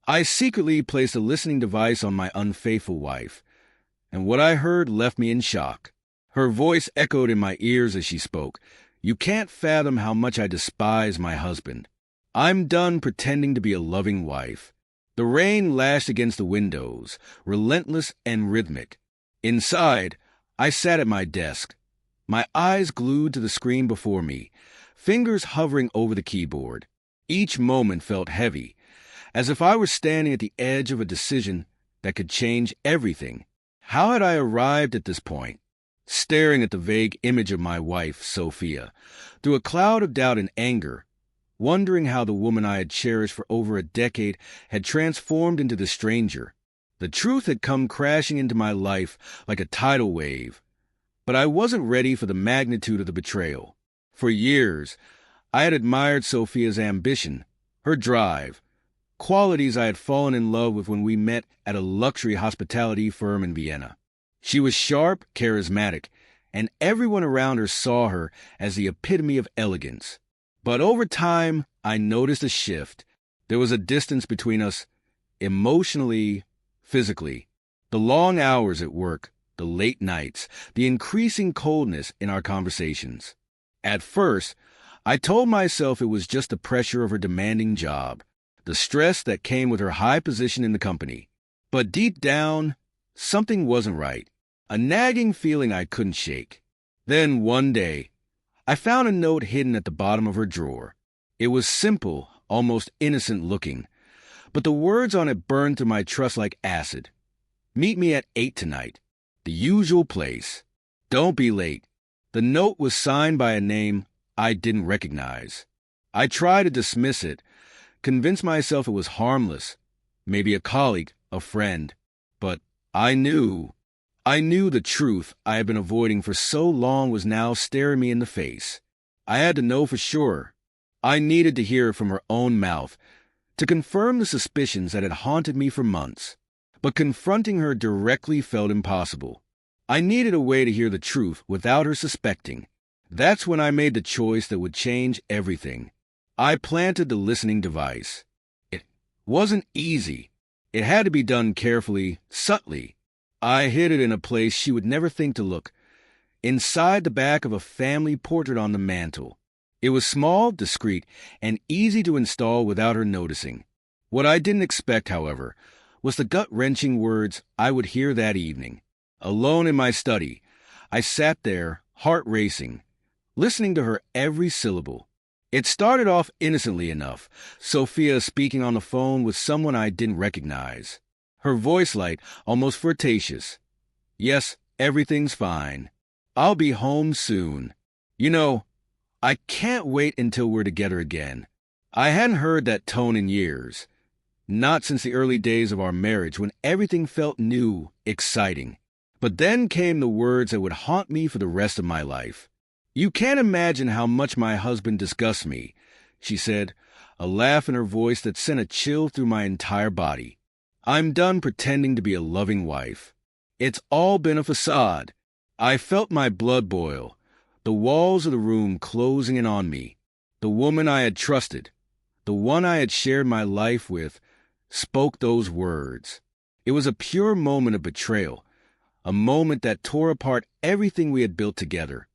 I secretly placed a listening device on my unfaithful wife, and what I heard left me in shock. Her voice echoed in my ears as she spoke. "You can't fathom how much I despise my husband. I'm done pretending to be a loving wife." The rain lashed against the windows, relentless and rhythmic. Inside, I sat at my desk, my eyes glued to the screen before me, fingers hovering over the keyboard. Each moment felt heavy, as if I were standing at the edge of a decision that could change everything. How had I arrived at this point? Staring at the vague image of my wife, Sophia, through a cloud of doubt and anger, wondering how the woman I had cherished for over a decade had transformed into the stranger. The truth had come crashing into my life like a tidal wave, but I wasn't ready for the magnitude of the betrayal. For years, I had admired Sophia's ambition, her drive, qualities I had fallen in love with when we met at a luxury hospitality firm in Vienna. She was sharp, charismatic, and everyone around her saw her as the epitome of elegance. But over time, I noticed a shift. There was a distance between us, emotionally, physically. The long hours at work, the late nights, the increasing coldness in our conversations. At first, I told myself it was just the pressure of her demanding job, the stress that came with her high position in the company. But deep down, something wasn't right, a nagging feeling I couldn't shake. Then one day, I found a note hidden at the bottom of her drawer. It was simple, almost innocent looking, but the words on it burned through my trust like acid. "Meet me at 8 tonight. The usual place. Don't be late." The note was signed by a name I didn't recognize. I tried to dismiss it, convince myself it was harmless, maybe a colleague, a friend. But I knew the truth I had been avoiding for so long was now staring me in the face. I had to know for sure. I needed to hear it from her own mouth, to confirm the suspicions that had haunted me for months. But confronting her directly felt impossible. I needed a way to hear the truth without her suspecting. That's when I made the choice that would change everything. I planted the listening device. It wasn't easy. It had to be done carefully, subtly. I hid it in a place she would never think to look, inside the back of a family portrait on the mantel. It was small, discreet, and easy to install without her noticing. What I didn't expect, however, was the gut-wrenching words I would hear that evening. Alone in my study, I sat there, heart racing, listening to her every syllable. It started off innocently enough, Sophia speaking on the phone with someone I didn't recognize. Her voice light, almost flirtatious. "Yes, everything's fine. I'll be home soon. You know, I can't wait until we're together again." I hadn't heard that tone in years. Not since the early days of our marriage, when everything felt new, exciting. But then came the words that would haunt me for the rest of my life. "You can't imagine how much my husband disgusts me," she said, a laugh in her voice that sent a chill through my entire body. "I'm done pretending to be a loving wife. It's all been a facade." I felt my blood boil, the walls of the room closing in on me. The woman I had trusted, the one I had shared my life with, spoke those words. It was a pure moment of betrayal, a moment that tore apart everything we had built together.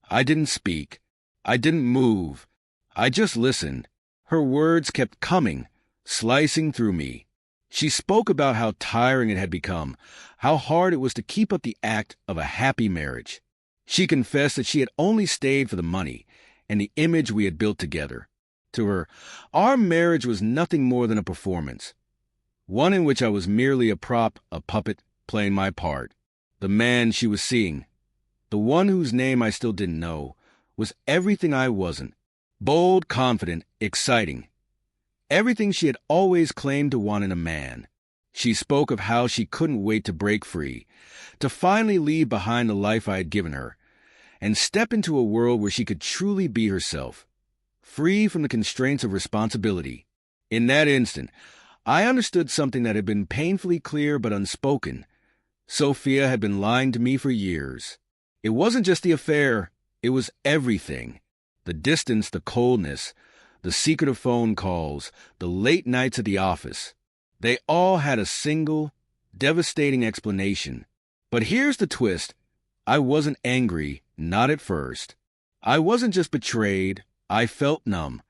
I didn't speak. I didn't move. I just listened. Her words kept coming, slicing through me. She spoke about how tiring it had become, how hard it was to keep up the act of a happy marriage. She confessed that she had only stayed for the money and the image we had built together. To her, our marriage was nothing more than a performance, one in which I was merely a prop, a puppet, playing my part. The man she was seeing, the one whose name I still didn't know, was everything I wasn't. Bold, confident, exciting. Everything she had always claimed to want in a man. She spoke of how she couldn't wait to break free, to finally leave behind the life I had given her, and step into a world where she could truly be herself, free from the constraints of responsibility. In that instant, I understood something that had been painfully clear but unspoken. Sophia had been lying to me for years. It wasn't just the affair, it was everything. The distance, the coldness, the secretive phone calls, the late nights at the office. They all had a single, devastating explanation. But here's the twist. I wasn't angry, not at first. I wasn't just betrayed, I felt numb.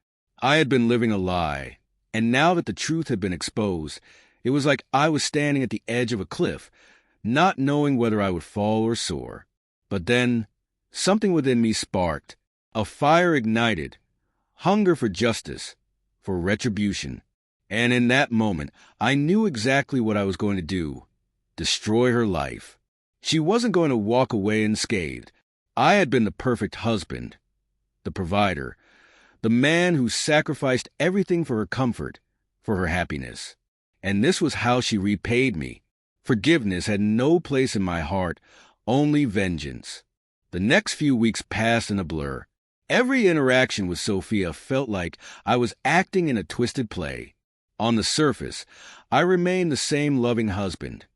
I had been living a lie, and now that the truth had been exposed, it was like I was standing at the edge of a cliff, not knowing whether I would fall or soar. But then, something within me sparked. A fire ignited. Hunger for justice, for retribution. And in that moment, I knew exactly what I was going to do. Destroy her life. She wasn't going to walk away unscathed. I had been the perfect husband, the provider, the man who sacrificed everything for her comfort, for her happiness. And this was how she repaid me. Forgiveness had no place in my heart, only vengeance. The next few weeks passed in a blur. Every interaction with Sophia felt like I was acting in a twisted play. On the surface, I remained the same loving husband,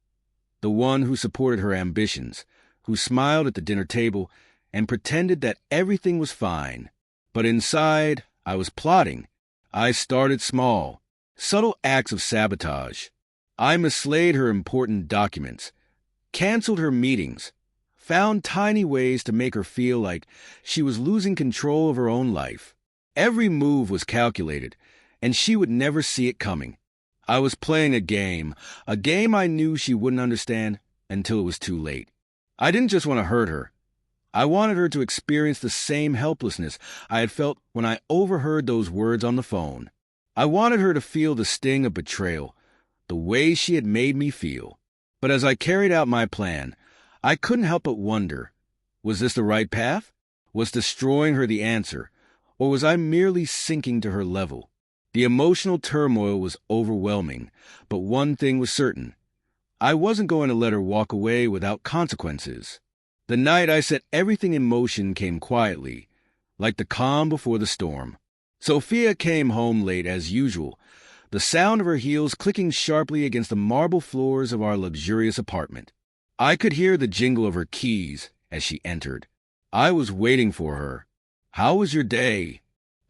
the one who supported her ambitions, who smiled at the dinner table and pretended that everything was fine. But inside, I was plotting. I started small, subtle acts of sabotage. I mislaid her important documents, canceled her meetings, found tiny ways to make her feel like she was losing control of her own life. Every move was calculated, and she would never see it coming. I was playing a game I knew she wouldn't understand until it was too late. I didn't just want to hurt her. I wanted her to experience the same helplessness I had felt when I overheard those words on the phone. I wanted her to feel the sting of betrayal, the way she had made me feel. But as I carried out my plan, I couldn't help but wonder, was this the right path? Was destroying her the answer? Or was I merely sinking to her level? The emotional turmoil was overwhelming, but one thing was certain. I wasn't going to let her walk away without consequences. The night I set everything in motion came quietly, like the calm before the storm. Sophia came home late as usual, the sound of her heels clicking sharply against the marble floors of our luxurious apartment. I could hear the jingle of her keys as she entered. I was waiting for her. "How was your day?"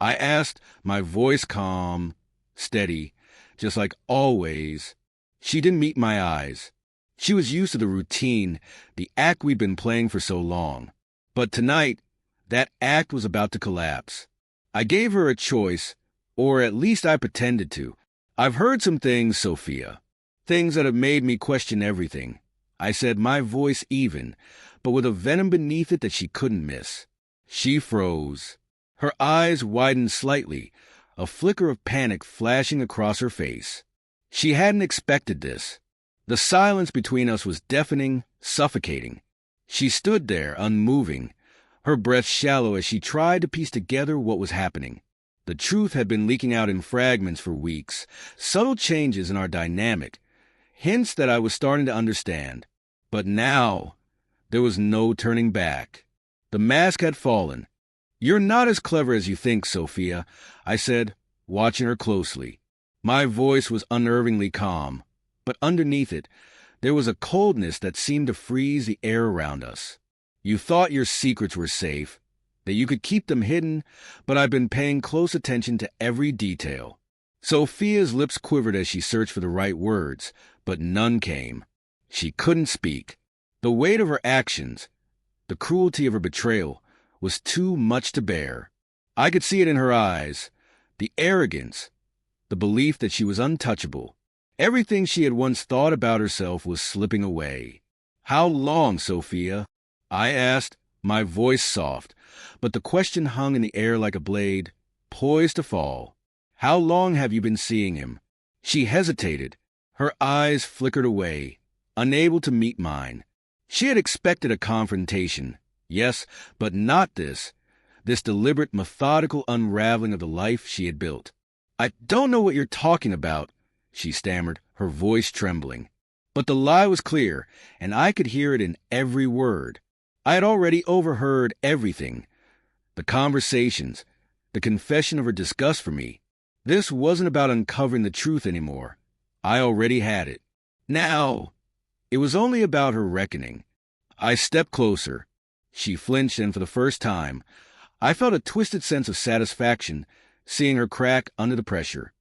I asked, my voice calm, steady, just like always. She didn't meet my eyes. She was used to the routine, the act we'd been playing for so long. But tonight, that act was about to collapse. I gave her a choice, or at least I pretended to. "I've heard some things, Sophia. Things that have made me question everything," I said, my voice even, but with a venom beneath it that she couldn't miss. She froze. Her eyes widened slightly, a flicker of panic flashing across her face. She hadn't expected this. The silence between us was deafening, suffocating. She stood there, unmoving, her breath shallow as she tried to piece together what was happening. The truth had been leaking out in fragments for weeks, subtle changes in our dynamic, hints that I was starting to understand. But now, there was no turning back. The mask had fallen. "You're not as clever as you think, Sophia," I said, watching her closely. My voice was unnervingly calm, but underneath it, there was a coldness that seemed to freeze the air around us. "You thought your secrets were safe, that you could keep them hidden, but I've been paying close attention to every detail." Sophia's lips quivered as she searched for the right words, but none came. She couldn't speak. The weight of her actions, the cruelty of her betrayal, was too much to bear. I could see it in her eyes, the arrogance, the belief that she was untouchable. Everything she had once thought about herself was slipping away. "How long, Sophia?" I asked, my voice soft, but the question hung in the air like a blade, poised to fall. "How long have you been seeing him?" She hesitated. Her eyes flickered away, unable to meet mine. She had expected a confrontation, yes, but not this deliberate, methodical unraveling of the life she had built. "I don't know what you're talking about," she stammered, her voice trembling. But the lie was clear, and I could hear it in every word. I had already overheard everything. The conversations, the confession of her disgust for me. This wasn't about uncovering the truth anymore. I already had it. Now, it was only about her reckoning. I stepped closer. She flinched, and for the first time, I felt a twisted sense of satisfaction, seeing her crack under the pressure.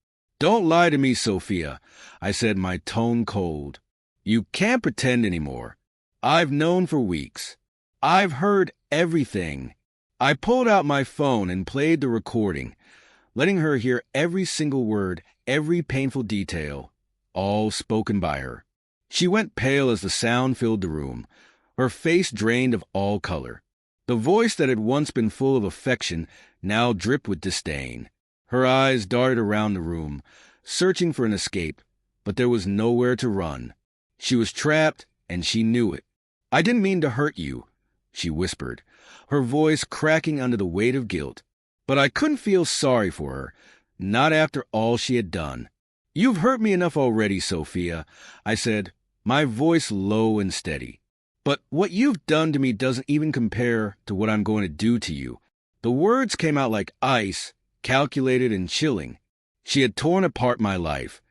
Don't lie to me, Sophia, I said, my tone cold. You can't pretend anymore. I've known for weeks. I've heard everything. I pulled out my phone and played the recording, letting her hear every single word, every painful detail, all spoken by her. She went pale as the sound filled the room, her face drained of all color. The voice that had once been full of affection now dripped with disdain. Her eyes darted around the room, searching for an escape, but there was nowhere to run. She was trapped, and she knew it. I didn't mean to hurt you, she whispered, her voice cracking under the weight of guilt. But I couldn't feel sorry for her, not after all she had done. You've hurt me enough already, Sophia, I said, my voice low and steady. But what you've done to me doesn't even compare to what I'm going to do to you. The words came out like ice, calculated and chilling. She had torn apart my life,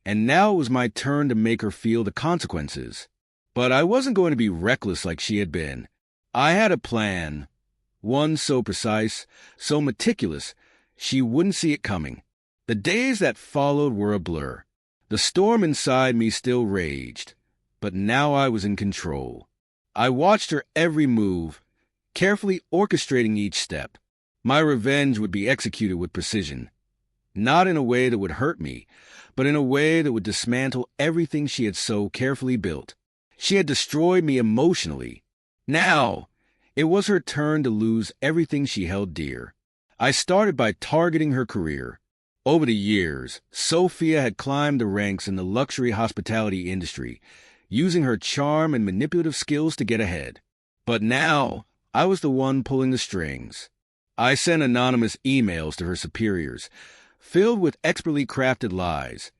and now it was my turn to make her feel the consequences. But I wasn't going to be reckless like she had been. I had a plan, one so precise, so meticulous, she wouldn't see it coming. The days that followed were a blur. The storm inside me still raged, but now I was in control. I watched her every move, carefully orchestrating each step. My revenge would be executed with precision, not in a way that would hurt me, but in a way that would dismantle everything she had so carefully built. She had destroyed me emotionally. Now, it was her turn to lose everything she held dear. I started by targeting her career. Over the years, Sophia had climbed the ranks in the luxury hospitality industry, using her charm and manipulative skills to get ahead. But now, I was the one pulling the strings. I sent anonymous emails to her superiors, filled with expertly crafted lies,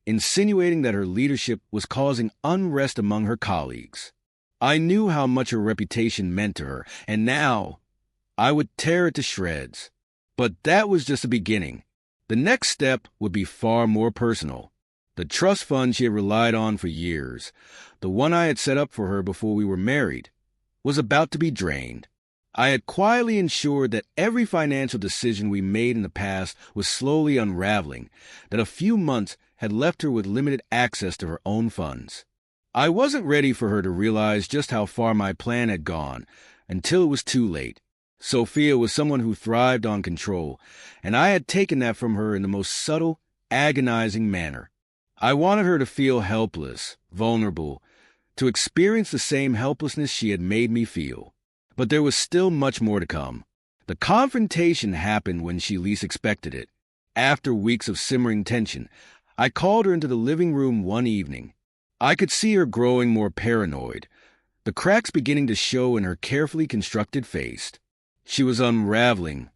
insinuating that her leadership was causing unrest among her colleagues. I knew how much her reputation meant to her, and now I would tear it to shreds. But that was just the beginning. The next step would be far more personal. The trust fund she had relied on for years, the one I had set up for her before we were married, was about to be drained. I had quietly ensured that every financial decision we made in the past was slowly unraveling, that a few months had left her with limited access to her own funds. I wasn't ready for her to realize just how far my plan had gone until it was too late. Sophia was someone who thrived on control, and I had taken that from her in the most subtle, agonizing manner. I wanted her to feel helpless, vulnerable, to experience the same helplessness she had made me feel. But there was still much more to come. The confrontation happened when she least expected it. After weeks of simmering tension, I called her into the living room one evening. I could see her growing more paranoid, the cracks beginning to show in her carefully constructed face. She was unraveling,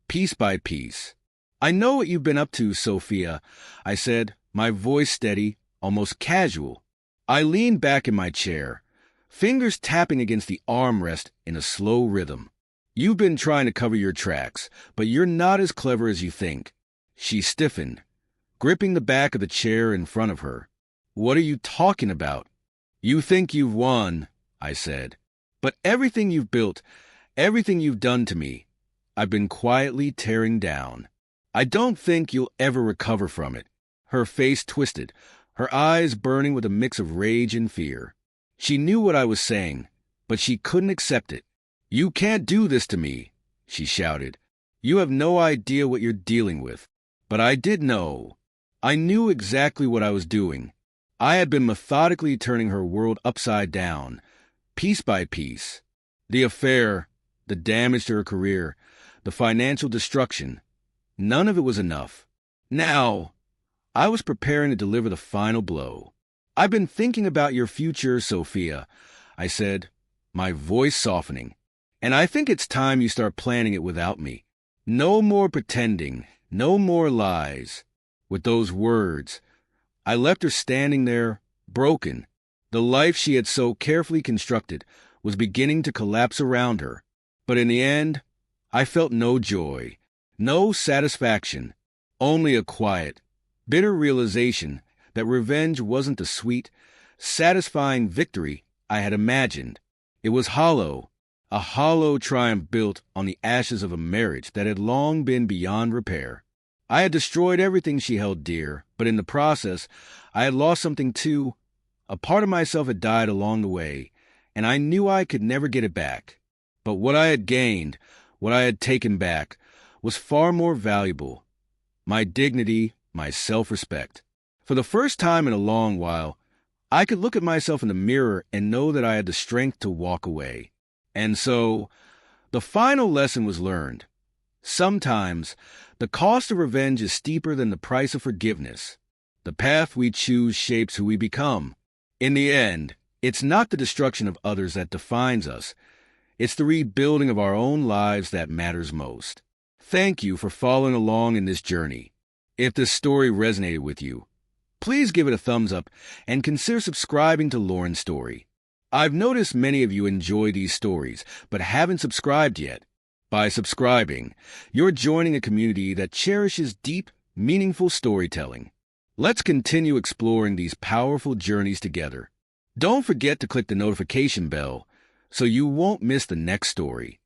piece by piece. I know what you've been up to, Sophia, I said, my voice steady, almost casual. I leaned back in my chair, fingers tapping against the armrest in a slow rhythm. You've been trying to cover your tracks, but you're not as clever as you think. She stiffened, gripping the back of the chair in front of her. What are you talking about? You think you've won, I said. But everything you've built, everything you've done to me, I've been quietly tearing down. I don't think you'll ever recover from it. Her face twisted, her eyes burning with a mix of rage and fear. She knew what I was saying, but she couldn't accept it. You can't do this to me, she shouted. You have no idea what you're dealing with. But I did know. I knew exactly what I was doing. I had been methodically turning her world upside down, piece by piece. The affair, the damage to her career, the financial destruction, none of it was enough. Now, I was preparing to deliver the final blow. I've been thinking about your future, Sophia, I said, my voice softening. And I think it's time you start planning it without me. No more pretending, no more lies. With those words, I left her standing there, broken. The life she had so carefully constructed was beginning to collapse around her. But in the end, I felt no joy, no satisfaction, only a quiet, bitter realization that revenge wasn't the sweet, satisfying victory I had imagined. It was hollow, a hollow triumph built on the ashes of a marriage that had long been beyond repair. I had destroyed everything she held dear, but in the process, I had lost something too. A part of myself had died along the way, and I knew I could never get it back. But what I had gained, what I had taken back, was far more valuable. My dignity, my self-respect. For the first time in a long while, I could look at myself in the mirror and know that I had the strength to walk away. And so, the final lesson was learned. Sometimes, the cost of revenge is steeper than the price of forgiveness. The path we choose shapes who we become. In the end, it's not the destruction of others that defines us. It's the rebuilding of our own lives that matters most. Thank you for following along in this journey. If this story resonated with you, please give it a thumbs up and consider subscribing to Lauren's Story. I've noticed many of you enjoy these stories, but haven't subscribed yet. By subscribing, you're joining a community that cherishes deep, meaningful storytelling. Let's continue exploring these powerful journeys together. Don't forget to click the notification bell so you won't miss the next story.